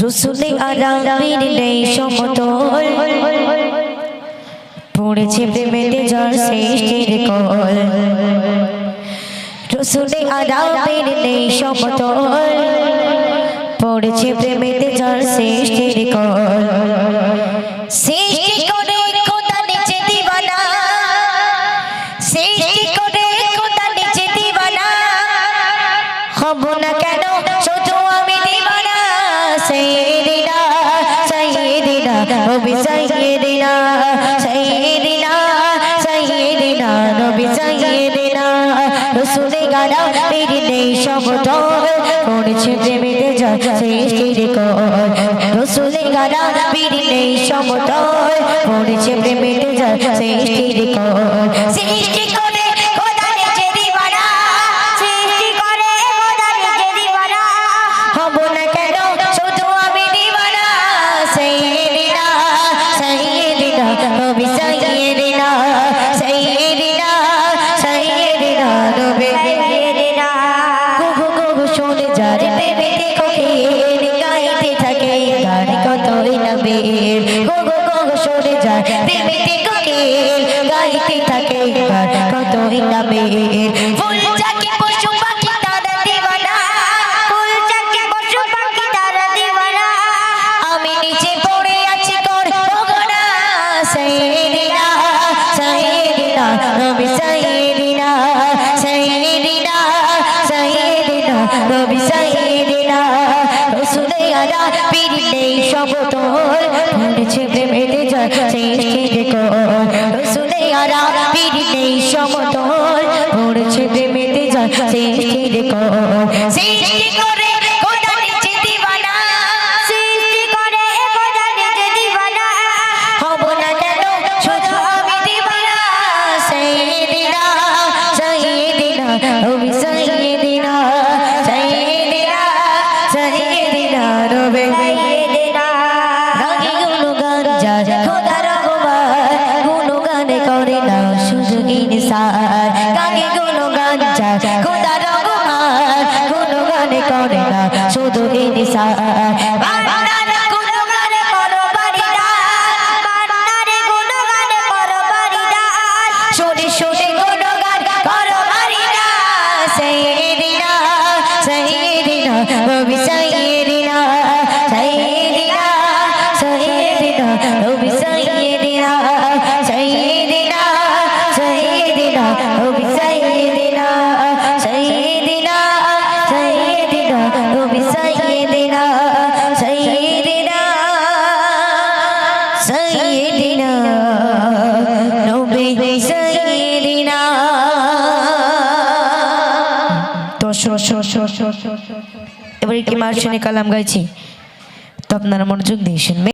রসুলে আরামের নেই সমতল, পড়েছে প্রেমেতে যার সৃষ্টির কল। রসুলে আরামের নেই সমতল, পড়েছে প্রেমেতে যার সৃষ্টির কল। সৃষ্টি করে খোদা নিচে দিওয়ানা, সৃষ্টি করে খোদা নিচে দিওয়ানা, হব না কেন শুধু আমি দিওয়ানা। সাইয়্যিদিনা সাইয়্যিদিনা নবী সাইয়্যিদিনা সাইয়্যিদিনা সাইয়্যিদিনা নবী সাইয়্যিদিনা। রসুলে গানা পীর নেই সমতল, পড়েছে প্রেমেতে যার সৃষ্টির কল। রসুলে গানা পীর নেই সমতল, পড়েছে প্রেমেতে যার সৃষ্টির কল। সৃষ্টি করে খোদা নিচে দিওয়ানা, সৃষ্টি করে খোদা নিচে দিওয়ানা, হব না কেন শুধু আমি দিওয়ানা। সাইয়্যিদিনা সাইয়্যিদিনা নবী সাইয়্যিদিনা সাইয়্যিদিনা সাইয়্যিদিনা নবী সাইয়্যিদিনা। গুগু গুগু শুনে যার প্রেমেতে কোকিল গাইতে থাকে গান কতই নবীর। গুগু গুগু শুনে যার প্রেমেতে কোকিল গাইতে থাকে গান কতই নবীর। ফুল চাকে পশু পাখি তারা দিওয়ানা, ফুল চাকে পশু পাখি তারা দিওয়ানা, আমি নিচে পড়ে আছি তোর ভগনা। সাইয়্যিদিনা সাইয়্যিদিনা নবী সাইয়্যিদিনা সাইয়্যিদিনা সাইয়্যিদিনা নবী সাইয়্যিদিনা। রসুলে আরা পীর নেই সমতল, পড়েছে প্রেমেতে যার সৃষ্টির কল। রসুলে আরা পীর নেই সমতল, পড়েছে প্রেমেতে যার সৃষ্টির কল। সৃষ্টি করে খোদা নিচে দিওয়ানা, সৃষ্টি করে খোদা নিচে দিওয়ানা, হব না কেন শুধু আমি দিওয়ানা। সাইয়্যিদিনা সাইয়্যিদিনা নবী সাইয়্যিদিনা সাইয়্যিদিনা সাইয়্যিদিনা নবী সাইয়্যিদিনা। রাগে গুণগান যার খোদার রহমান, গুণগান করে না শুধু ইনসান। রাগে গুণগান যার খোদার রহমান, গুণগান করে না শুধু ইনসান। বান্দারে গুণগান করো বারিদান, বান্দারে গুণগান করো বারিদান, শুনে শুনে গুণগান করো বারিদান। সাইয়্যিদিনা সাইয়্যিদিনা নবী সাইয়্যিদিনা সাইয়্যিদিনা সাইয়্যিদিনা নবী সাইয়্যিদিনা সাইয়্যিদিনা সাইয়্যিদিনা নবী সাইয়্যিদিনা সাইয়্যিদিনা সাইয়্যিদিনা নবী সাইয়্যিদিনা সাইয়্যিদিনা সাইয়্যিদিনা নবী সাইয়্যিদিনা। এবার একটি মার্শনে কালাম গাইছি, তো আপনারা মনোযোগ দিয়ে শুনবেন।